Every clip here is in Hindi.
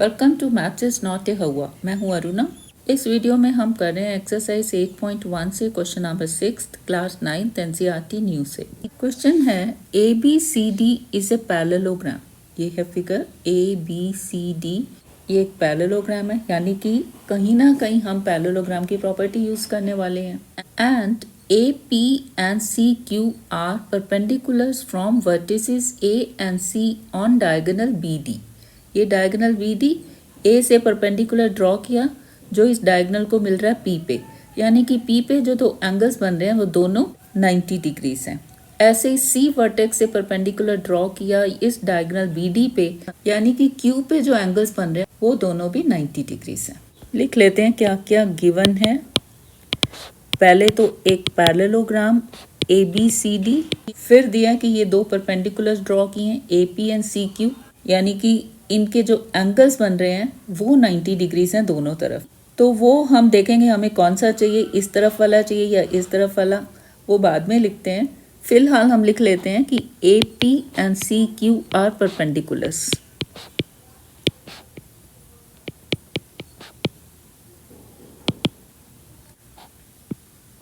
Welcome to maths is not a हवा। मैं हूँ अरुणा। इस वीडियो में हम कर रहे हैं एक्सरसाइज 8.1 से question number 6 class 9 NCERT new से। क्वेश्चन है ABCD इज ए पैरेललोग्राम। ये है फिगर ABCD, ये एक पैरेललोग्राम है, यानी कि कहीं ना कहीं हम पैरेललोग्राम की प्रॉपर्टी यूज करने वाले हैं। And AP and CQ are perpendiculars from vertices A and C on diagonal BD। ये डायगोनल BD A से परपेंडिकुलर ड्रॉ किया, जो इस डायगोनल को मिल रहा है P पे, यानी कि P पे जो दो एंगल्स बन रहे हैं वो दोनों 90 डिग्रीज हैं। ऐसे ही C वर्टेक्स से परपेंडिकुलर ड्रॉ किया इस डायगोनल BD पे, यानी कि Q पे जो एंगल्स बन रहे हैं वो दोनों भी 90 डिग्रीज हैं। लिख लेते हैं क्या क्या गिवन है। पहले तो एक पैरेललोग्राम ABCD, फिर दिया कि ये दो परपेंडिकुलर्स ड्रॉ किए हैं AP एंड CQ, यानी कि इनके जो एंगल्स बन रहे हैं वो 90 डिग्रीज हैं दोनों तरफ। तो वो हम देखेंगे हमें कौन सा चाहिए, इस तरफ वाला चाहिए या इस तरफ वाला, वो बाद में लिखते हैं। फिलहाल हम लिख लेते हैं कि AP and CQ are perpendiculars.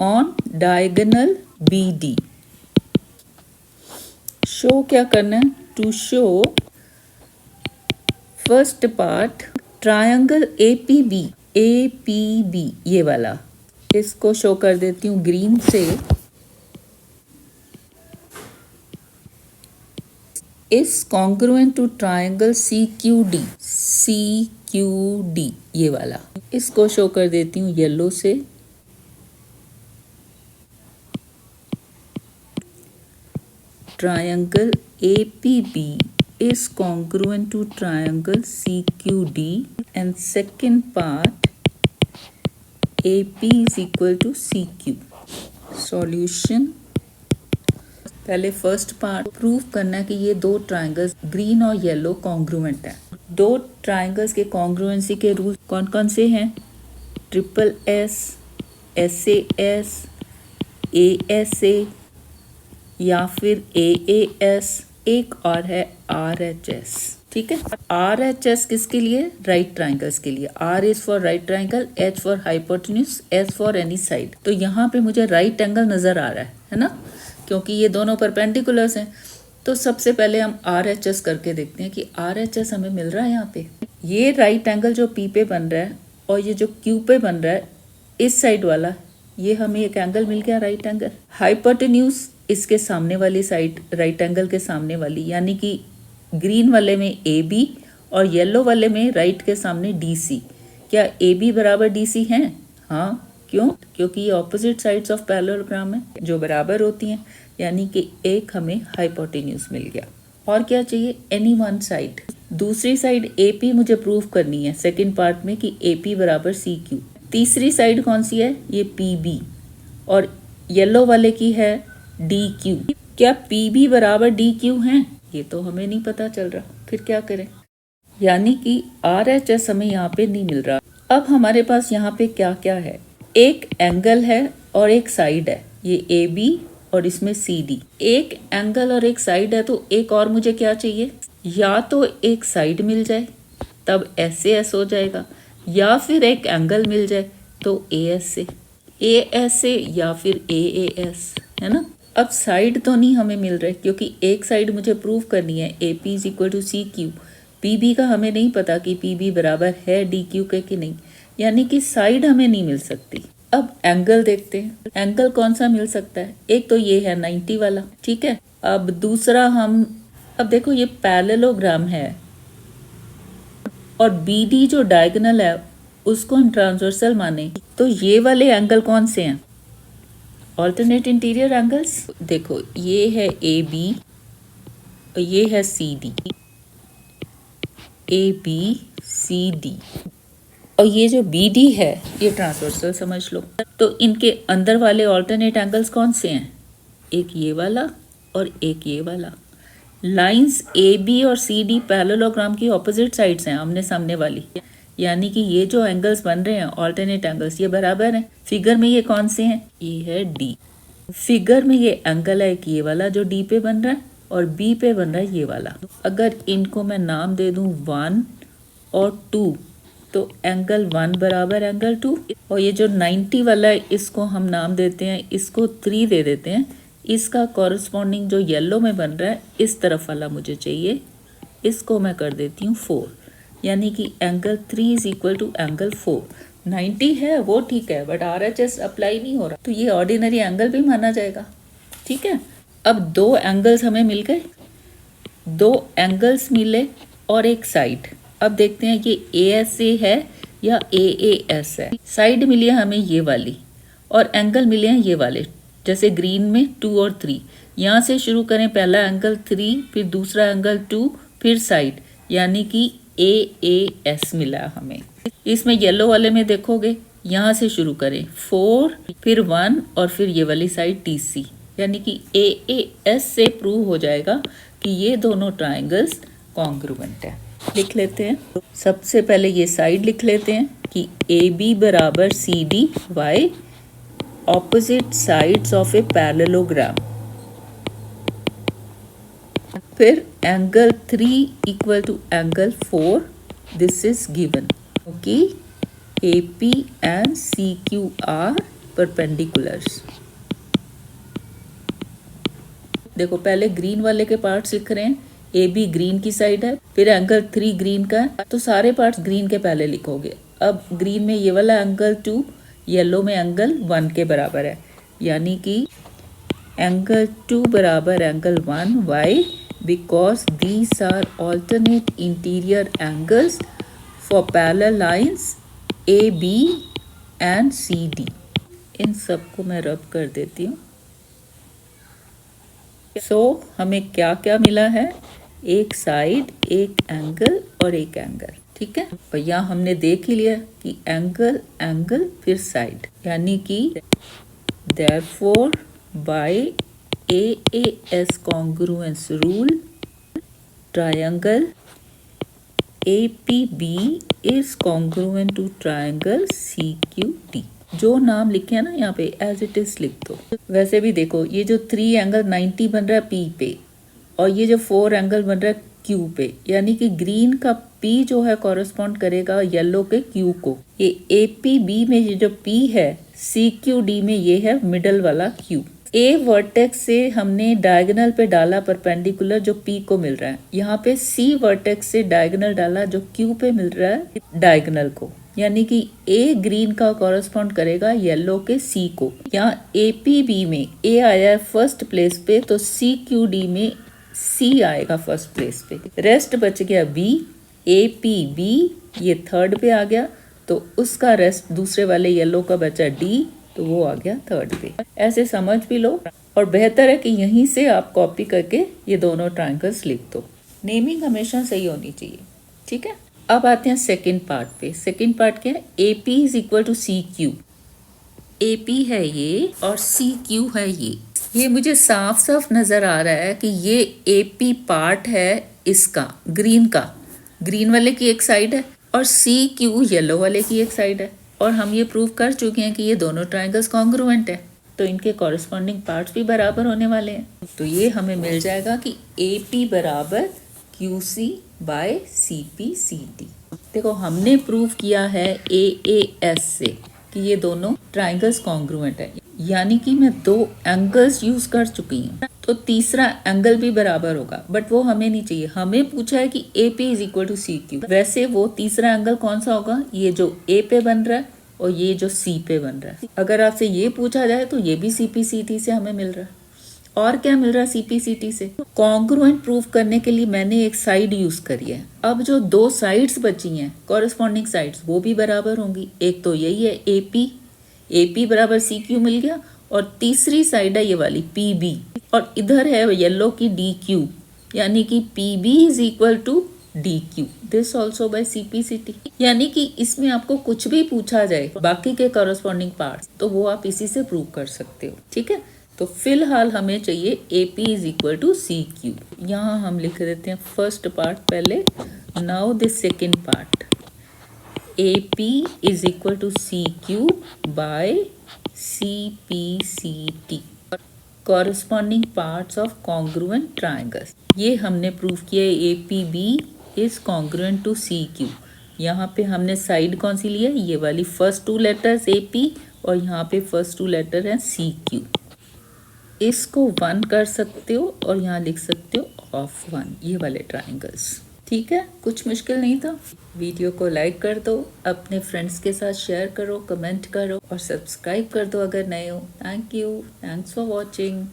On diagonal BD। Show क्या करना है? To show first part triangle APB ये वाला, इसको शो कर देती हूँ ग्रीन से। इस कॉन्ग्रुएंट टू ट्रायंगल CQD ये वाला, इसको शो कर देती हूँ येलो से। Triangle APB is congruent to triangle CQD and second part AP is equal to CQ। Solution, पहले फर्स्ट पार्ट प्रूव करना है कि ये दो ट्रायंगल्स ग्रीन और येलो कॉन्ग्रुएंट हैं। दो ट्रायंगल्स के कॉन्ग्रुएंसी के रूल कौन कौन से हैं? SSS, SAS, ASA या फिर AAS, एक और है RHS। ठीक है, RHS किसके लिए? राइट ट्राइंगल्स के लिए। R is for right triangle, H for hypotenuse, S for any side. तो यहाँ पे मुझे राइट एंगल नजर आ रहा है ना, क्योंकि ये दोनों परपेंडिकुलर्स हैं। तो सबसे पहले हम RHS करके देखते हैं कि RHS हमें मिल रहा है यहाँ पे। ये राइट एंगल जो P पे बन रहा है और ये जो Q पे बन रहा है इस साइड वाला, ये हमें एक एंगल मिल गया, राइट एंगल। हाइपोटेन्यूज इसके सामने वाली साइड, राइट एंगल के सामने वाली, यानी कि ग्रीन वाले में AB और येलो वाले में राइट के सामने DC। क्या AB बराबर DC हैं? हाँ, क्यों? क्योंकि ये ऑपोजिट साइड्स ऑफ पैरेललोग्राम है जो बराबर होती हैं, यानी कि एक हमें हाइपोटेन्यूज मिल गया। और क्या चाहिए? Any one side. दूसरी साइड AP मुझे प्रूव करनी है सेकेंड पार्ट में कि AP बराबर CQ। तीसरी साइड कौन सी है? ये PB, और येलो वाले की है DQ। क्या PB बराबर DQ हैं? ये तो हमें नहीं पता चल रहा, फिर क्या करें? यानी कि RHS हमें यहाँ पे नहीं मिल रहा। अब हमारे पास यहाँ पे क्या क्या है? एक एंगल है और एक साइड है, ये AB और इसमें CD। एक एंगल और एक साइड है, तो एक और मुझे क्या चाहिए? या तो एक साइड मिल जाए तब SAS हो जाएगा, या फिर एक एंगल मिल जाए तो AS से या फिर AAS, है ना। अब साइड तो नहीं हमें मिल रहा, क्योंकि एक साइड मुझे प्रूव करनी है AP is equal to CQ। PB का हमें नहीं पता कि PB बराबर है DQ के कि नहीं, यानी कि साइड हमें नहीं मिल सकती। अब एंगल देखते हैं, एंगल कौन सा मिल सकता है? एक तो ये है 90 वाला, ठीक है। अब दूसरा अब देखो ये पैरेललोग्राम है और BD जो डायगोनल है उसको हम ट्रांसवर्सल माने, तो ये वाले एंगल कौन से हैं? Alternate interior angles. देखो ये है AB और ये है CD, ABCD, और ये जो BD है ये ट्रांसवर्सल समझ लो। तो इनके अंदर वाले ऑल्टरनेट एंगल्स कौन से हैं? एक ये वाला और एक ये वाला। लाइंस AB और CD पैरेललोग्राम की ऑपोजिट साइड्स हैं, आमने सामने वाली, यानी कि ये जो एंगल्स बन रहे हैं ऑल्टरनेट एंगल्स, ये बराबर हैं। फिगर में ये कौन से हैं? ये है D। फिगर में ये एंगल है कि ये वाला जो D पे बन रहा है और B पे बन रहा है ये वाला। अगर इनको मैं नाम दे दूं 1 और 2, तो एंगल 1 बराबर एंगल 2। और ये जो 90 वाला है इसको हम नाम देते हैं, इसको 3 दे देते हैं। इसका कॉरस्पॉन्डिंग जो येलो में बन रहा है इस तरफ वाला मुझे चाहिए, इसको मैं कर देती हूँ 4, यानी कि angle 3 is equal to angle 4। 90 है वो ठीक है, बट RHS अप्लाई नहीं हो रहा, तो ये ऑर्डिनरी एंगल भी माना जाएगा। ठीक है, अब 2 एंगल्स हमें मिल गए, 2 एंगल्स मिले और एक साइड। अब देखते हैं ये ASA है या AAS है। साइड मिली है हमें ये वाली और एंगल मिले हैं ये वाले, जैसे ग्रीन में 2 और 3। यहाँ से शुरू करें, पहला एंगल 3, फिर दूसरा एंगल 2, फिर साइड, यानी कि AAS मिला हमें। इसमें येलो वाले में देखोगे, यहाँ से शुरू करें 4, फिर 1 और फिर ये वाली साइड TC, यानी कि AAS से प्रूव हो जाएगा कि ये दोनों ट्राइंगल्स कॉन्ग्रुएंट है। लिख लेते हैं, सबसे पहले ये साइड लिख लेते हैं कि AB बराबर CD by opposite sides of a parallelogram. फिर angle 3 equal to angle 4, this is given, क्योंकि AP and CQ are perpendiculars. देखो पहले ग्रीन वाले के पार्ट्स लिख रहे हैं, AB ग्रीन की साइड है, फिर एंगल 3 ग्रीन का है, तो सारे पार्ट्स ग्रीन के पहले लिखोगे। अब ग्रीन में ये वाला एंगल 2, येलो में एंगल 1 के बराबर है, यानी कि एंगल 2 बराबर angle 1। Why? Because these are alternate interior angles for parallel lines AB and CD। इन सबको मैं रब कर देती हूँ। हमें क्या क्या मिला है, एक साइड, एक एंगल और एक एंगल। ठीक है, और यहाँ हमने देख ही लिया कि एंगल एंगल फिर साइड, यानी कि therefore by AAS congruence rule triangle APB is congruent to triangle CQD। जो नाम लिखे हैं ना यहाँ पे एज इट इज लिख दो। वैसे भी देखो, ये जो 3 एंगल 90 बन रहा है P पे, और ये जो 4 एंगल बन रहा है Q पे, यानी कि ग्रीन का P जो है कॉरेस्पॉन्ड करेगा येलो के Q को। ये APB में ये जो P है, CQD में ये है मिडल वाला Q। A वर्टेक्स से हमने डायगोनल पे डाला परपेंडिकुलर जो P को मिल रहा है, यहाँ पे C वर्टेक्स से डायगोनल डाला जो Q पे मिल रहा है डायगोनल को, यानी कि A ग्रीन का कॉरेस्पॉन्ड करेगा येलो के C को। यहाँ APB में A आया है फर्स्ट प्लेस पे, तो CQD में C आएगा फर्स्ट प्लेस पे। रेस्ट बच गया B, APB ये थर्ड पे आ गया, तो उसका रेस्ट दूसरे वाले येलो का बचा D, तो वो आ गया थर्ड पे। ऐसे समझ भी लो, और बेहतर है कि यहीं से आप कॉपी करके ये दोनों ट्रायंगल्स लिख दो। नेमिंग हमेशा सही होनी चाहिए। ठीक है, अब आते हैं सेकंड पार्ट पे। सेकंड पार्ट क्या है, AP is equal to CQ। AP है ये और CQ है ये। ये मुझे साफ साफ नजर आ रहा है कि ये AP पार्ट है इसका, ग्रीन का, ग्रीन वाले की एक साइड है, और CQ येलो वाले की एक साइड है। और हम ये प्रूव कर चुके हैं कि ये दोनों ट्रायंगल्स कॉन्ग्रुएंट है, तो इनके कॉरेस्पॉन्डिंग पार्ट्स भी बराबर होने वाले हैं। तो ये हमें मिल जाएगा कि AP बराबर QC बाय CPCD। देखो हमने प्रूव किया है AAS से कि ये दोनों ट्रायंगल्स कॉन्ग्रुएंट है, यानी कि मैं 2 एंगल्स यूज कर चुकी हूँ, तो तीसरा एंगल भी बराबर होगा, बट वो हमें नहीं चाहिए। हमें पूछा है कि AP is equal to CQ। वैसे वो तीसरा एंगल कौन सा होगा, ये जो A पे बन रहा है और ये जो C पे बन रहा है। अगर आपसे ये पूछा जाए तो ये भी CPCD से हमें मिल रहा है। और क्या मिल रहा है CPCD से? कॉन्ग्रुएंट प्रूफ करने के लिए मैंने एक साइड यूज करी है। अब जो 2 साइड्स बची हैं कॉरेस्पॉन्डिंग साइड्स, वो भी बराबर होंगी। एक तो यही है AP बराबर CQ मिल गया, और तीसरी साइड है ये वाली PB, और इधर है येलो की DQ, यानी कि PB is equal to DQ। This also by CPCD। यानी कि इसमें आपको कुछ भी पूछा जाए बाकी के कॉरेस्पॉन्डिंग पार्ट्स, तो वो आप इसी से प्रूव कर सकते हो। ठीक है, तो फिलहाल हमें चाहिए AP is equal to CQ। यहाँ हम लिख देते हैं फर्स्ट पार्ट पहले। Now this second part, AP is equal to CQ by CPCD, corresponding parts of congruent triangles. ये हमने प्रूव किया है APB is congruent to CQ। यहाँ पे हमने साइड कौन सी ली है, ये वाली, फर्स्ट टू लेटर्स AP और यहाँ पे फर्स्ट टू लेटर हैं CQ। इसको 1 कर सकते हो और यहाँ लिख सकते हो ऑफ 1, ये वाले ट्राइंगल्स। ठीक है, कुछ मुश्किल नहीं था। वीडियो को लाइक कर दो, अपने फ्रेंड्स के साथ शेयर करो, कमेंट करो और सब्सक्राइब कर दो अगर नए हो। Thank you, thanks for watching.